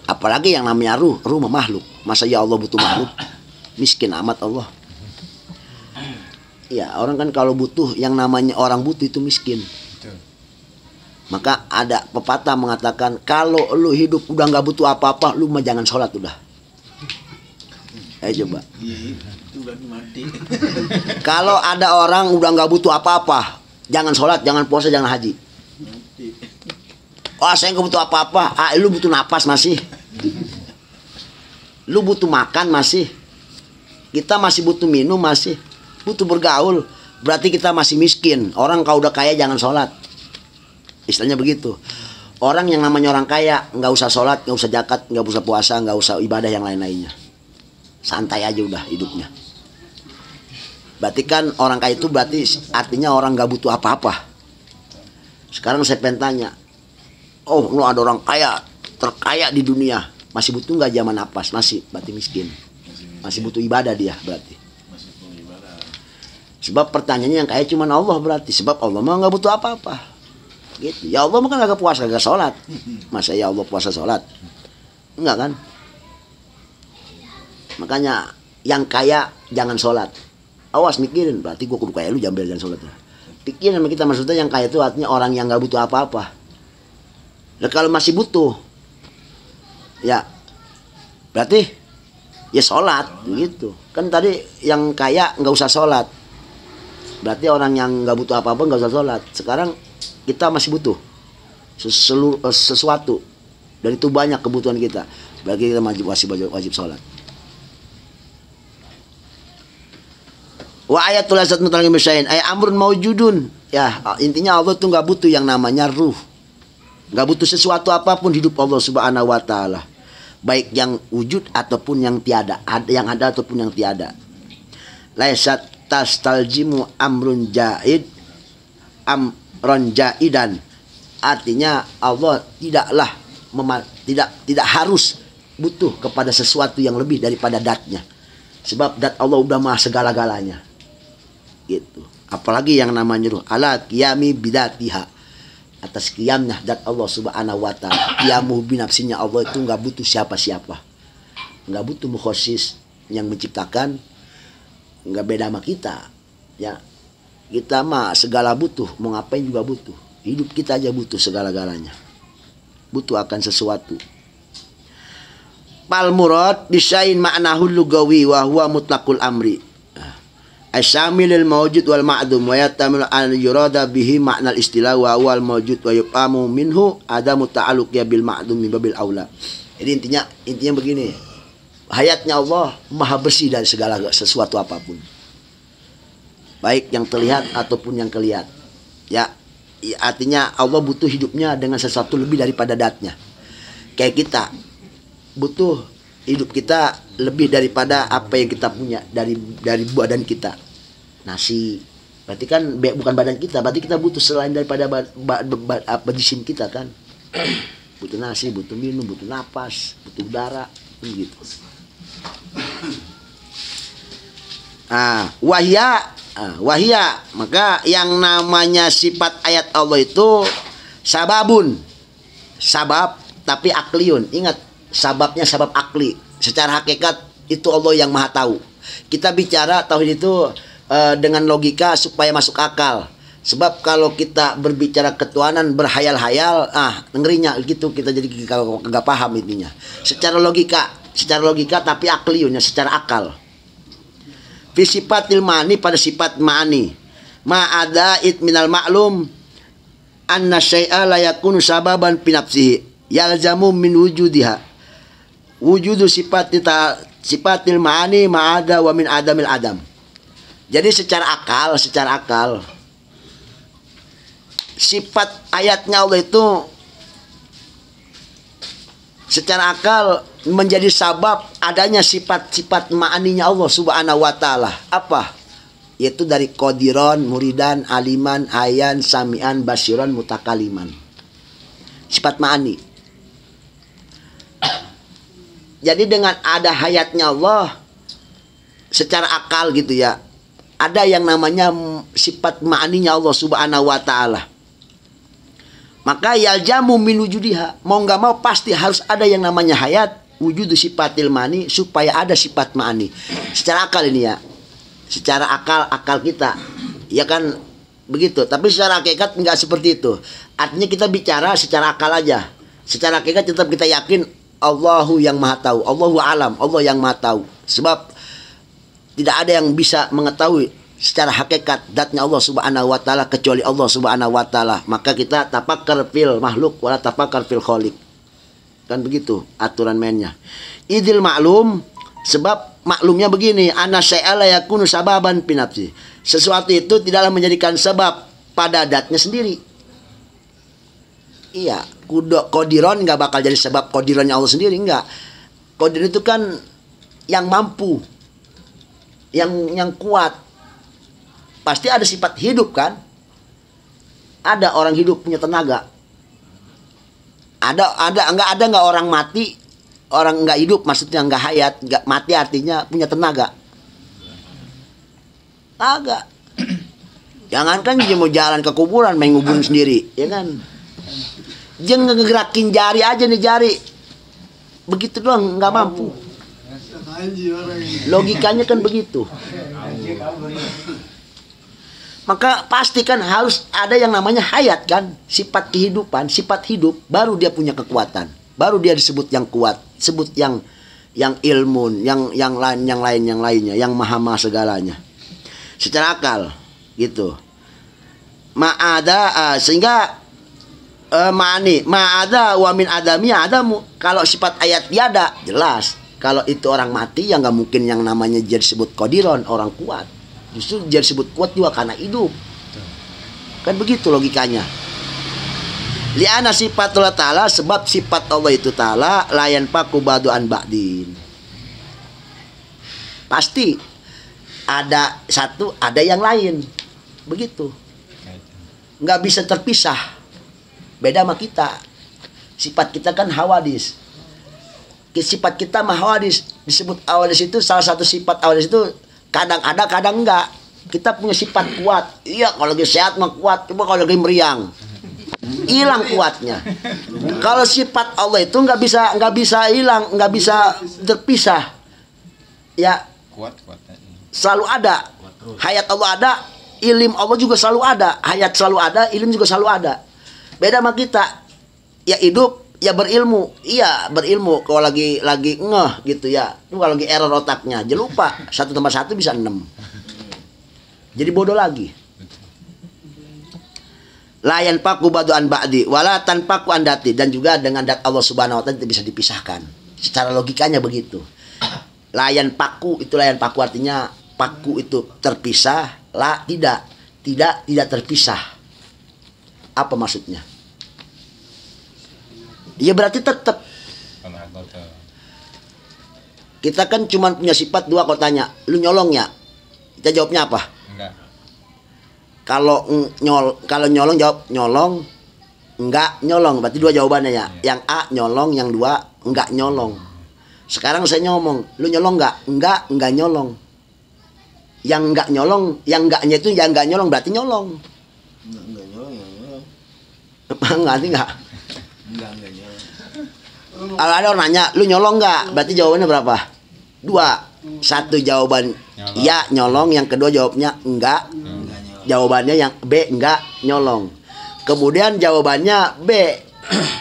Apalagi yang namanya ruh makhluk. Masa ya Allah butuh makhluk? Miskin amat Allah. Ya, orang kan kalau butuh, yang namanya orang butuh itu miskin. Maka ada pepatah mengatakan, kalau lu hidup udah nggak butuh apa-apa, lu mah jangan sholat udah. Ayo coba. Kalau ada orang udah nggak butuh apa-apa, jangan sholat, jangan puasa, jangan haji. Oh, saya nggak butuh apa-apa. Lu butuh napas masih. Lu butuh makan masih. Kita masih butuh minum masih. Butuh bergaul. Berarti kita masih miskin. Orang kalau udah kaya jangan sholat. Istilahnya begitu. Orang yang namanya orang kaya nggak usah sholat, nggak usah zakat, nggak usah puasa, nggak usah ibadah yang lain-lainnya. Santai aja udah hidupnya. Berarti kan orang kaya itu berarti artinya orang nggak butuh apa-apa. Sekarang saya pengen tanya, oh lu ada orang kaya, terkaya di dunia, masih butuh nggak zaman napas? Masih, berarti miskin. Masih butuh ibadah dia berarti. Sebab pertanyaannya yang kaya cuma Allah berarti. Sebab Allah mah nggak butuh apa-apa. Gitu. Ya Allah kan kagak puasa, kagak sholat. Masa ya Allah puasa sholat? Enggak kan? Makanya yang kaya jangan sholat. Awas mikirin, berarti gua kudu kaya lu jangan sholat. Pikirin sama kita, maksudnya yang kaya itu artinya orang yang nggak butuh apa-apa. Nah, kalau masih butuh, ya berarti ya sholat gitu. Kan tadi yang kaya nggak usah sholat. Berarti orang yang nggak butuh apa-apa nggak usah sholat. Sekarang kita masih butuh sesuatu, dan itu banyak kebutuhan kita. Berarti kita wajib sholat. Wa ayatul azat mutalaqim bisyai'in ay amrun maujudun. Ya, intinya Allah tuh nggak butuh yang namanya ruh. Nggak butuh sesuatu apapun hidup Allah Subhanahu wa taala. Baik yang wujud ataupun yang tiada, yang ada ataupun yang tiada. Laisat tastaljimu amrun jaid ronjaidan, artinya Allah tidak harus butuh kepada sesuatu yang lebih daripada datnya, sebab dat Allah udah maha segala-galanya gitu. Apalagi yang namanya ruh, ala qiyami bidatiha, atas qiyamnya dat Allah Subhanahu wa taala. Qiyamuhu binafsinya Allah itu nggak butuh siapa-siapa, nggak butuh mukhasis yang menciptakan, nggak beda sama kita ya. Kita mah segala butuh, mau ngapain juga butuh. Hidup kita aja butuh segala-galanya. Butuh akan sesuatu. Pal murad bisyai'in ma'nahu lugawi wa huwa mutlaqul amri. Asyamilil mawjud wal ma'dum wa yatamil an yurada bihi ma'nal istilah wa huwal mawjud wa yuqamu minhu adamu ta'alluqya bil ma'dum min babil aula. Jadi intinya begini. Hayatnya Allah maha bersih dari segala sesuatu apapun. Baik yang terlihat ataupun yang kelihatan. Ya, artinya Allah butuh hidupnya dengan sesuatu lebih daripada datnya. Kayak kita butuh hidup kita lebih daripada apa yang kita punya dari badan kita. Nasi, berarti kan bukan badan kita, berarti kita butuh selain daripada jisim kita kan. Butuh nasi, butuh minum, butuh napas, butuh udara, gitu. Wahya, maka yang namanya sifat ayat Allah itu sababun, sabab tapi akliun. Ingat, sababnya sabab akli. Secara hakikat itu Allah yang maha tahu. Kita bicara tauhid itu dengan logika supaya masuk akal. Sebab kalau kita berbicara ketuhanan berhayal-hayal, ngerinya gitu, kita jadi nggak paham intinya. Secara logika tapi akliunnya secara akal. Fi sifatil ma'ani, pada sifat ma'ani. Ma'ada it minal ma'lum, anna syai'a la yakunu sababan fi nafsihi yalzamu min wujudiha wujudu sifatil ma'ani ma'ada wa min adamil adam. Jadi secara akal sifat ayatnya Allah itu secara akal menjadi sabab adanya sifat-sifat ma'aninya Allah subhanahu wa ta'ala. Apa? Yaitu dari qadiran, muridan, aliman, hayan, sami'an, basiran, mutakaliman. Sifat ma'ani. Jadi dengan ada hayatnya Allah secara akal gitu ya, ada yang namanya sifat ma'aninya Allah subhanahu wa ta'ala. Maka yaljamu min wujudiha, mau nggak mau pasti harus ada yang namanya hayat, wujudu sifatil ma'ani, supaya ada sifat ma'ani. Secara akal ini ya, secara akal kita, ya kan begitu. Tapi secara hakikat nggak seperti itu. Artinya kita bicara secara akal aja. Secara hakikat tetap kita yakin Allahu yang maha tahu, Allahu alam, Allah yang maha tahu. Sebab tidak ada yang bisa mengetahui secara hakikat zatnya Allah subhanahu wa ta'ala kecuali Allah subhanahu wa ta'ala. Maka kita tafakkar fil makhluk wala tafakkar fil khaliq. Kan begitu aturan mainnya. Idil maklum, sebab maklumnya begini, anna syai'a la yakunu sababan fi nafsi. Sesuatu itu tidaklah menjadikan sebab pada zatnya sendiri. Iya, qadiron nggak bakal jadi sebab qadirannya Allah sendiri, enggak. Qadir itu kan yang mampu, yang kuat. Pasti ada sifat hidup kan? Ada orang hidup punya tenaga. Ada nggak orang mati, orang nggak hidup maksudnya nggak hayat, nggak mati artinya punya tenaga. Agak. Jangankan dia mau jalan ke kuburan main ngubun sendiri, ya kan? Jangan ngegerakin jari aja nih jari. Begitu doang nggak mampu. Logikanya kan begitu. Maka pastikan harus ada yang namanya hayat kan, sifat kehidupan, sifat hidup, baru dia punya kekuatan, baru dia disebut yang kuat, disebut yang ilmun, yang lainnya, yang maha segalanya. Secara akal gitu. Ma'ada sehingga ma'ada wa min adami adamu. Kalau sifat ayat tiada jelas. Kalau itu orang mati ya nggak mungkin yang namanya jadi disebut qadiron, orang kuat. Justru jadi disebut kuat juga karena hidup. Kan begitu logikanya. Li'ana sifatullah ta'ala, sebab sifat Allah itu ta'ala layan paku badu'an ba'din. Pasti ada satu, ada yang lain. Begitu. Nggak bisa terpisah. Beda sama kita. Sifat kita kan hawadis. Sifat kita mah hawadis. Disebut hawadis itu salah satu sifat hawadis itu kadang ada, kadang enggak. Kita punya sifat kuat. Iya, kalau lagi sehat mah kuat. Coba kalau lagi meriang, hilang kuatnya. Kalau sifat Allah itu nggak bisa hilang, nggak bisa terpisah. Ya, kuat. Selalu ada. Hayat Allah ada, ilim Allah juga selalu ada. Hayat selalu ada, ilim juga selalu ada. Beda sama kita. Ya hidup, ya berilmu. Iya, berilmu. Kalau lagi ngeh gitu ya. Kalau lagi error otaknya, jangan lupa 1 tambah 1 bisa 6. Jadi bodoh lagi. Layan paku badu'an ba'di wala tanpaku andati, dan juga dengan dat Allah subhanahu wa ta'ala tidak bisa dipisahkan. Secara logikanya begitu. Layan paku itu layan paku artinya paku itu terpisah, tidak terpisah. Apa maksudnya? Ya berarti tetap. Kita kan cuma punya sifat 2. Kalau tanya, lu nyolong ya? Kita jawabnya apa? Enggak. Kalau nyolong jawab nyolong, enggak nyolong. Berarti 2 jawabannya ya. Yang A nyolong, yang 2 enggak nyolong. Sekarang saya ngomong, lu nyolong enggak? Enggak nyolong. Yang enggak nyolong, yang enggaknya itu yang enggak nyolong berarti nyolong. Enggak nyolong, ya nyolong. Ngerti enggak? Enggak nyolong. Kalau ada orang nanya, lu nyolong enggak? Berarti jawabannya berapa? 2. 1 jawaban nyolong. Ya nyolong, yang kedua jawabnya enggak. Jawabannya yang B enggak nyolong. Kemudian jawabannya B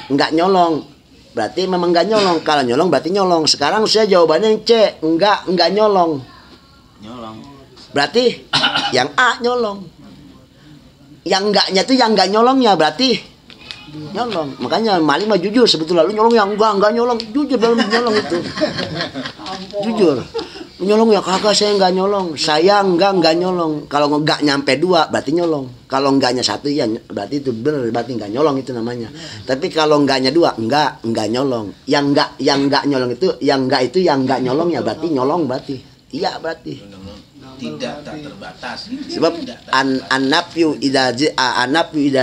enggak nyolong. Berarti memang enggak nyolong. Kalau nyolong berarti nyolong. Sekarang saya jawabannya yang C, enggak nyolong. Nyolong. Berarti yang A nyolong. yang enggaknya tuh yang enggak nyolongnya berarti nyolong. Makanya maling mah jujur sebetulnya. Lu nyolong yang enggak nyolong, jujur dalam nyolong itu. Jujur. Lu nyolong ya kagak, saya enggak nyolong. Saya enggak nyolong. Kalau enggak nyampe 2 berarti nyolong. Kalau enggaknya 1 ya berarti itu benar, berarti enggak nyolong itu namanya. Tapi kalau enggaknya 2 enggak nyolong. Yang enggak nyolong itu yang enggak nyolong ya berarti nyolong berarti. Iya berarti. Tidak tak terbatas. Sebab an-nafyu idza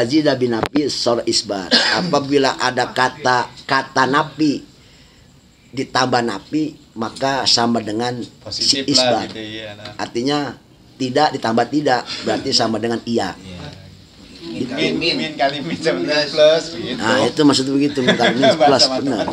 zida binafi sor isbar. Apabila ada kata napi ditambah napi maka sama dengan positif isbar. lah gitu ya. Nah. Artinya tidak ditambah tidak berarti sama dengan iya. Min kali min sama dengan plus gitu. Nah, itu maksudnya begitu, min kali min plus benar.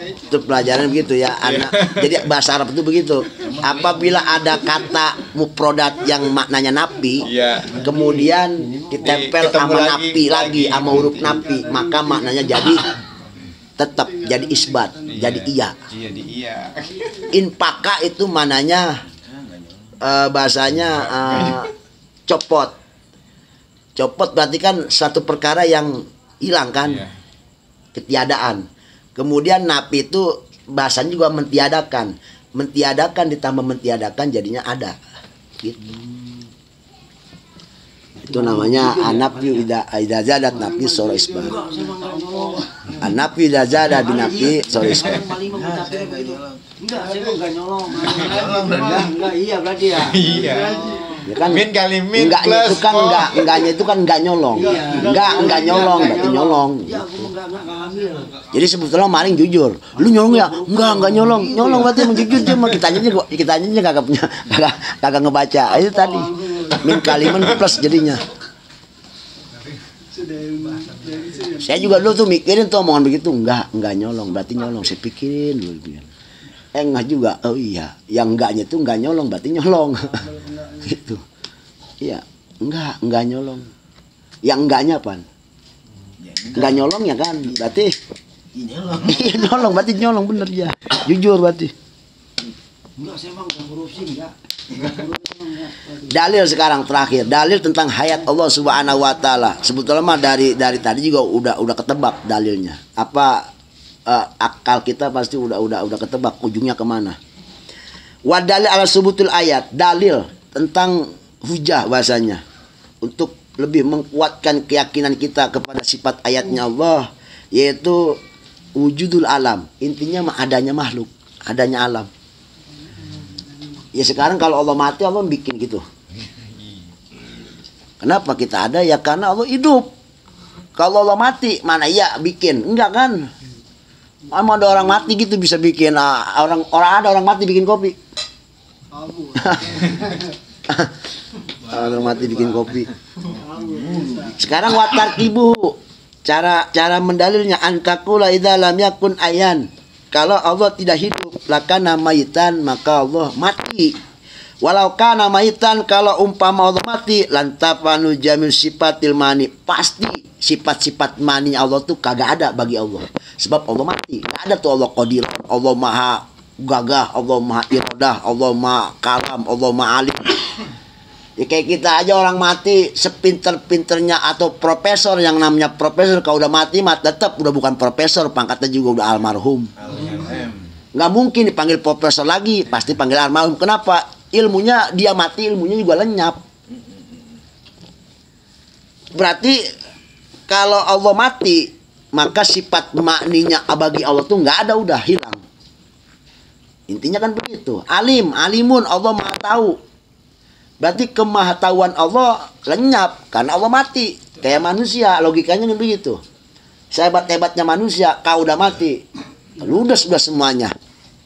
Itu pelajaran begitu ya, anak. Jadi bahasa Arab itu begitu. Apabila ada kata mufradat yang maknanya napi, Iya. kemudian ditempel Ketemu sama napi lagi sama huruf napi, maka maknanya jadi tetap jadi isbat, jadi iya. Iya di iya. Infaka itu mananya bahasanya copot. Copot berarti kan satu perkara yang hilang kan, Iya. ketiadaan. Kemudian napi itu bahasanya juga mentiadakan. Mentiadakan ditambah mentiadakan jadinya ada. Gitu. Itu namanya anapi idza zadat napi soro isbar. Anapi idza zada binapi soro isbar. Enggak, saya enggak nyolong. Enggak, iya berarti ya. Iya. Ya kan, Min kali min enggaknya plus itu kan enggaknya itu kan enggak nyolong. Enggak nyolong berarti nyolong. Ya, aku enggak ngambil. Jadi sebetulnya maling jujur. Lu nyolong ya? Enggak nyolong. Nyolong berarti menjujur cuma kitanya kagak punya kagak ngebaca. Itu tadi. Min kaliman plus jadinya. Saya juga dulu tuh mikirin tuh omongan begitu, enggak nyolong, berarti nyolong. Saya pikirin dulu. Enggak juga. Oh iya, yang enggaknya tuh enggak nyolong berarti nyolong. Gitu. Iya, enggak nyolong. Yang enggaknya apa? Enggak nyolong ya kan? Berarti nyolong berarti nyolong bener ya. Jujur berarti. Enggak, saya emang enggak korupsi enggak. Dalil sekarang terakhir, dalil tentang hayat Allah Subhanahu wa taala. Sebetulnya mah dari tadi juga udah ketebak dalilnya. Apa akal kita pasti udah ketebak ujungnya kemana. Wa dalil ala subutul ayat, dalil tentang hujah bahasanya untuk lebih menguatkan keyakinan kita kepada sifat ayatnya Allah, yaitu wujudul alam. Intinya mah adanya makhluk, adanya alam. Ya sekarang kalau Allah mati, Allah bikin gitu. Kenapa kita ada? Ya karena Allah hidup. Kalau Allah mati, mana ya bikin? Enggak kan? Emang ada orang mati gitu bisa bikin. Orang ada orang mati bikin kopi. Orang mati bikin kopi. Sekarang watarkibu, cara mendalilnya antakula idza lam yakun ayan. Kalau Allah tidak hidup, lakana mayitan, maka Allah mati. Walau kana mayitan, kalau umpama Allah mati, lantafanu jamil sifatil mani, pasti sifat-sifat mani Allah tuh kagak ada bagi Allah. Sebab Allah mati. Gak ada tuh Allah qadir, Allah maha gagah, Allah maha iradah, Allah maha kalam, Allah maha alim. Ya kayak kita aja orang mati sepinter-pinternya atau profesor, yang namanya profesor kalau udah mati mah tetap udah bukan profesor, pangkatnya juga udah almarhum. Nggak mungkin dipanggil profesor lagi, pasti panggil almarhum. Kenapa? Ilmunya dia mati, ilmunya juga lenyap. Berarti kalau Allah mati, maka sifat makninya bagi Allah tuh nggak ada, udah hilang. Intinya kan begitu. Alimun, Allah maha tahu. Berarti kemahatauan Allah lenyap karena Allah mati. Kayak manusia, logikanya kan begitu. Sehebat-hebatnya manusia, kau udah mati, ludes sudah semuanya.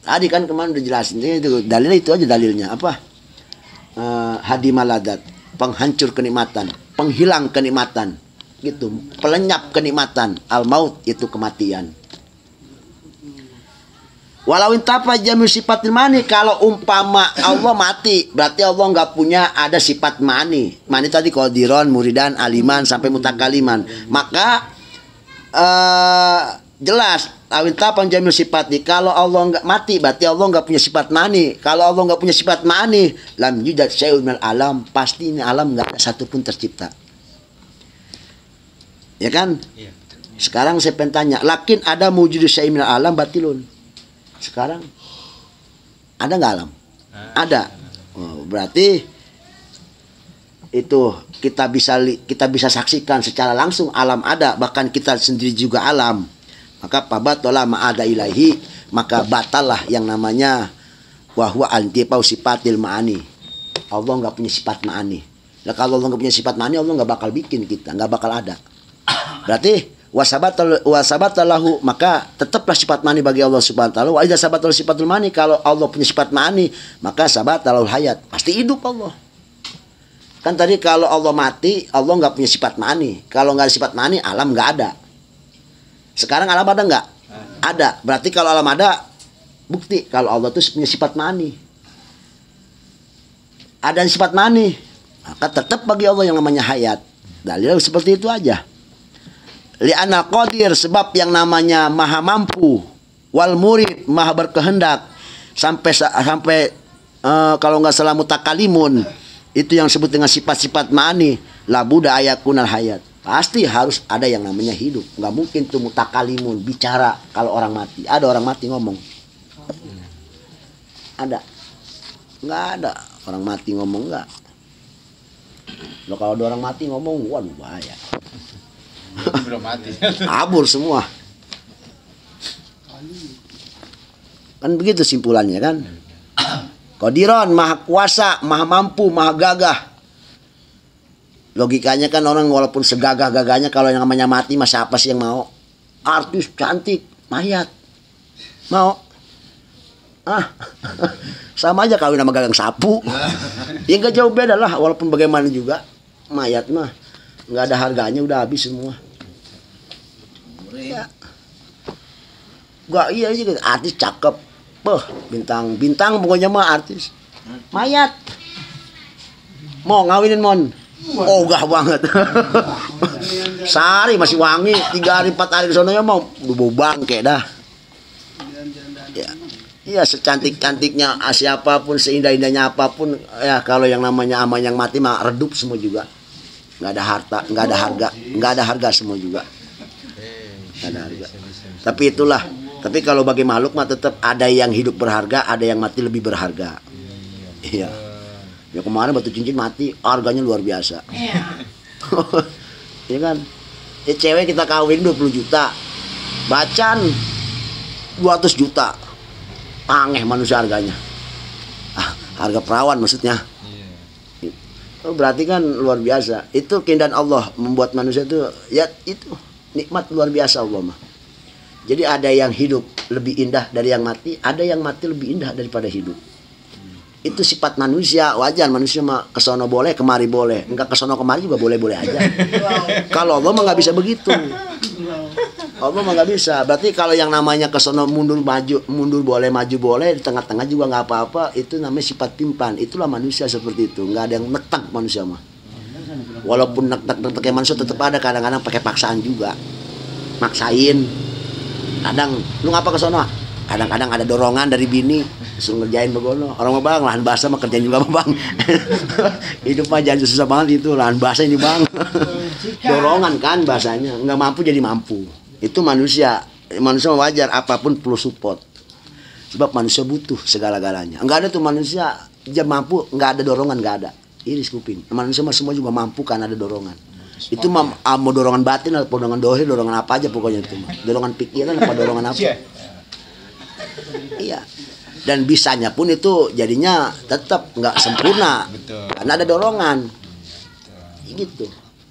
Tadi kan kemarin udah jelasin itu, dalilnya itu aja dalilnya apa? Hadimaladat, penghancur kenikmatan, penghilang kenikmatan, gitu, pelenyap kenikmatan. Al-maut itu kematian. Walau intapa jamil sifatil mani, kalau umpama Allah mati, berarti Allah nggak punya ada sifat mani. Mani tadi qadiron, muridan, aliman sampai mutakaliman. Maka jelas Awintapang jamil sifati. Kalau Allah nggak mati, berarti Allah nggak punya sifat mani. Kalau Allah nggak punya sifat mani, lam yujad syai'un minal alam, pasti ini alam nggak ada satupun tercipta. Ya kan? Iya. Sekarang saya pengen tanya, lakin ada mewujud syai'un minal alam batilun. Sekarang ada nggak alam? Ada. Oh, berarti itu kita bisa saksikan secara langsung alam ada, bahkan kita sendiri juga alam. Maka pabatola ma'ada ilahi, maka batallah yang namanya wahwa antipau sifatil ma'ani. Allah nggak punya sifat ma'ani. Nah, kalau Allah nggak punya sifat ma'ani, Allah nggak bakal bikin kita, nggak bakal ada. Berarti wasabatalahu, maka tetaplah sifat ma'ani bagi Allah subhanahu wa ta'ala. Wa idza sabatal sifatul ma'ani, kalau Allah punya sifat ma'ani, maka sabatalul hayat, pasti hidup Allah. Kan tadi kalau Allah mati, Allah nggak punya sifat ma'ani. Kalau nggak ada sifat ma'ani, alam nggak ada. Sekarang alam ada nggak? Ada. Berarti kalau alam ada, bukti kalau Allah itu punya sifat ma'ani. Ada sifat ma'ani, maka tetap bagi Allah yang namanya hayat. Dalil seperti itu aja. Li'anal qadir, sebab yang namanya maha mampu, wal murid, maha berkehendak, sampai kalau nggak salah mutakalimun, itu yang disebut dengan sifat-sifat ma'ani, labuda ayakunal hayat. Pasti harus ada yang namanya hidup. Nggak mungkin tuh mutakalimun bicara kalau orang mati. Ada orang mati ngomong? Ada? Nggak ada. Orang mati ngomong nggak. Loh, kalau ada orang mati ngomong, waduh bahaya. Belum mati. Kabur semua. Kan begitu simpulannya kan. Qadiron, maha kuasa, maha mampu, maha gagah. Logikanya kan orang walaupun segagah-gagahnya, kalau yang namanya mati, masa apa sih yang mau? Artis cantik, mayat. Mau? Sama aja kawin sama gagang sapu. Ya nggak jauh beda lah, walaupun bagaimana juga. Mayat mah nggak ada harganya, udah habis semua. Ya. Gua iya aja, artis cakep. Bintang pokoknya mah artis. Mayat. Mau ngawinin mon. Ogah banget. Sehari masih wangi, 3 hari 4 hari ke sana ya mau bau bangke dah. Ya. Iya, secantik-cantiknya siapapun, seindah-indahnya apapun, ya kalau yang namanya aman yang mati mah redup semua juga. Nggak ada harta, nggak ada harga semua juga. Nggak ada harga. Tapi itulah. Tapi kalau bagi makhluk mah tetap ada yang hidup berharga, ada yang mati lebih berharga. Iya. Ya kemarin batu cincin mati, harganya luar biasa. Iya kan? Ya cewek kita kawin 20 juta. Bacan 200 juta. Angeh manusia harganya. Harga perawan maksudnya. Oh, berarti kan luar biasa. Itu keindahan Allah membuat manusia itu, ya itu nikmat luar biasa Allah mah. Jadi ada yang hidup lebih indah dari yang mati, ada yang mati lebih indah daripada hidup. Itu sifat manusia, wajar manusia mah kesono boleh, kemari boleh. Enggak kesono kemari juga boleh-boleh aja. Kalau Allah mah nggak bisa begitu. Allah mah nggak bisa. Berarti kalau yang namanya kesono mundur boleh, maju boleh, di tengah-tengah juga nggak apa-apa. Itu namanya sifat timpan. Itulah manusia seperti itu. Nggak ada yang nektak manusia mah. Walaupun nektak kayak manusia tetap ada, kadang-kadang pakai paksaan juga. Maksain. Kadang lu ngapa kesono? Kadang-kadang ada dorongan dari bini, suruh ngerjain begono. Orang mah bang, lahan basah mah kerjain juga mah bang. Hidup mah jangan susah banget itu, lahan basah ini bang. Dorongan kan bahasanya, nggak mampu jadi mampu. Itu manusia wajar, apapun perlu support. Sebab manusia butuh segala-galanya. Nggak ada tuh manusia jam mampu, nggak ada dorongan, nggak ada. Iris kuping. Manusia mah semua juga mampu kan ada dorongan. Itu mah mau dorongan batin atau dorongan dohir, dorongan apa aja pokoknya itu mah. Dorongan pikiran apa dorongan apa. Iya. Dan bisanya pun itu jadinya tetap nggak sempurna. Betul. Karena ada dorongan. Gitu.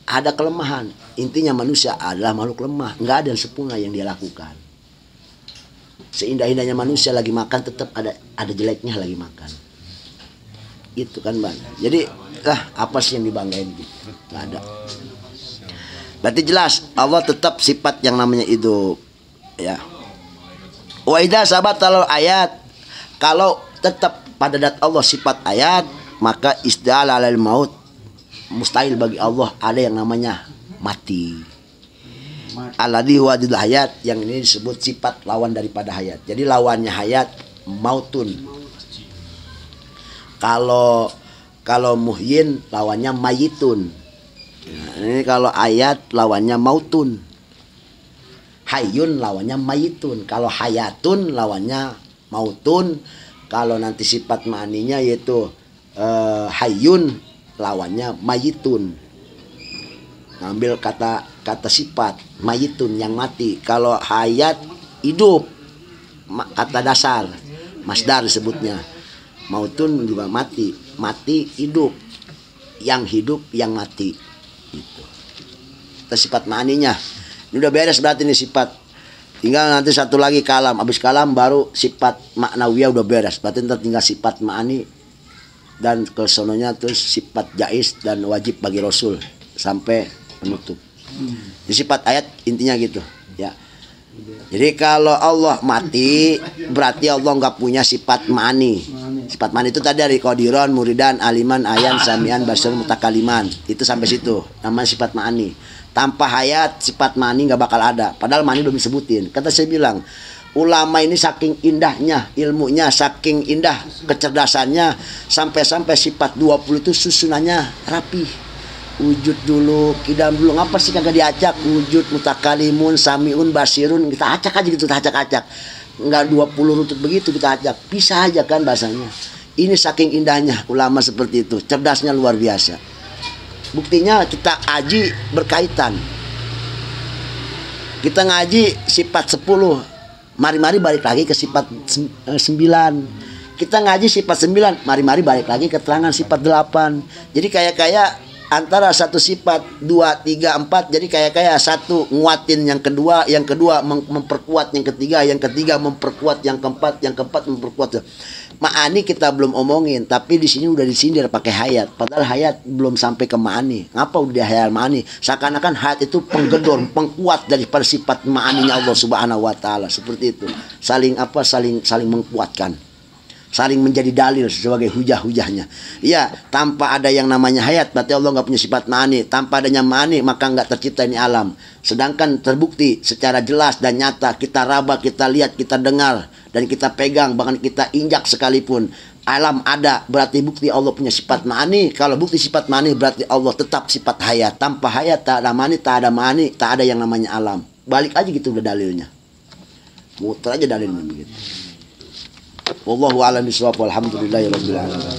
Ada kelemahan. Intinya manusia adalah makhluk lemah. Nggak ada yang sempurna yang dia lakukan. Seindah-indahnya manusia lagi makan tetap ada jeleknya lagi makan. Gitu kan bang. Jadi apa sih yang dibanggain gitu? Nggak ada. Berarti jelas Allah tetap sifat yang namanya hidup. Ya. Wa idza sabatal ayat, kalau tetap pada dat Allah sifat ayat, maka istidlal alal maut, mustahil bagi Allah ada yang namanya mati. Alladhi huwa diddul hayat, yang ini disebut sifat lawan daripada hayat. Jadi lawannya hayat mautun. Kalau muhyin lawannya mayitun. Nah, ini kalau ayat lawannya mautun. Hayyun lawannya mayitun. Kalau hayatun lawannya mautun. Kalau nanti sifat ma'aninya yaitu hayyun lawannya mayitun. Ngambil kata sifat mayitun yang mati. Kalau hayat hidup, kata dasar masdar disebutnya. Mautun juga mati, mati hidup, yang hidup yang mati. Gitu. Itu sifat ma'aninya. Ini udah beres berarti ini sifat. Tinggal nanti satu lagi kalam. Habis kalam baru sifat maknawiyah udah beres. Berarti nanti tinggal sifat ma'ani dan kesononya terus sifat jais dan wajib bagi Rasul sampai penutup. Di sifat ayat intinya gitu ya. Jadi kalau Allah mati berarti Allah nggak punya sifat ma'ani. Sifat ma'ani itu tadi dari qadiran, muridan, aliman, ayan, samian, basir, mutakaliman. Itu sampai situ namanya sifat ma'ani. Tanpa hayat sifat ma'ani nggak bakal ada. Padahal ma'ani belum disebutin. Kata saya bilang, ulama ini saking indahnya ilmunya, saking indah kecerdasannya, sampai-sampai sifat 20 itu susunannya rapi. Wujud dulu, kidam dulu, ngapa sih kagak diacak? Wujud, mutakalimun, samiun, basirun, kita acak aja gitu, kita acak-acak. Enggak 20 rutut begitu kita acak. Bisa aja kan bahasanya. Ini saking indahnya ulama seperti itu, cerdasnya luar biasa. Buktinya kita ngaji berkaitan. Kita ngaji sifat 10, mari-mari balik lagi ke sifat 9. Kita ngaji sifat 9, mari-mari balik lagi ke keterangan sifat 8. Jadi kayak antara satu sifat 2, 3, 4, jadi kayak satu nguatin yang kedua memperkuat yang ketiga memperkuat yang keempat memperkuat. Ma'ani kita belum omongin, tapi di sini udah disindir pakai hayat. Padahal hayat belum sampai ke ma'ani. Ngapa udah di hayat ma'ani? Seakan-akan hayat itu penggedor, pengkuat daripada sifat ma'aninya Allah Subhanahu wa taala. Seperti itu. Saling mengkuatkan. Saling menjadi dalil sebagai hujah-hujahnya. Iya, tanpa ada yang namanya hayat berarti Allah nggak punya sifat ma'ani. Tanpa adanya ma'ani maka nggak tercipta ini alam. Sedangkan terbukti secara jelas dan nyata, kita raba, kita lihat, kita dengar, dan kita pegang, bahkan kita injak sekalipun. Alam ada, berarti bukti Allah punya sifat ma'ani. Kalau bukti sifat ma'ani berarti Allah tetap sifat hayat. Tanpa hayat tak ada ma'ani, tak ada ma'ani, tak ada yang namanya alam. Balik aja gitu udah dalilnya. Muter aja dalilnya begitu. Wallahu a'lam bishawab, walhamdulillahirabbil alamin.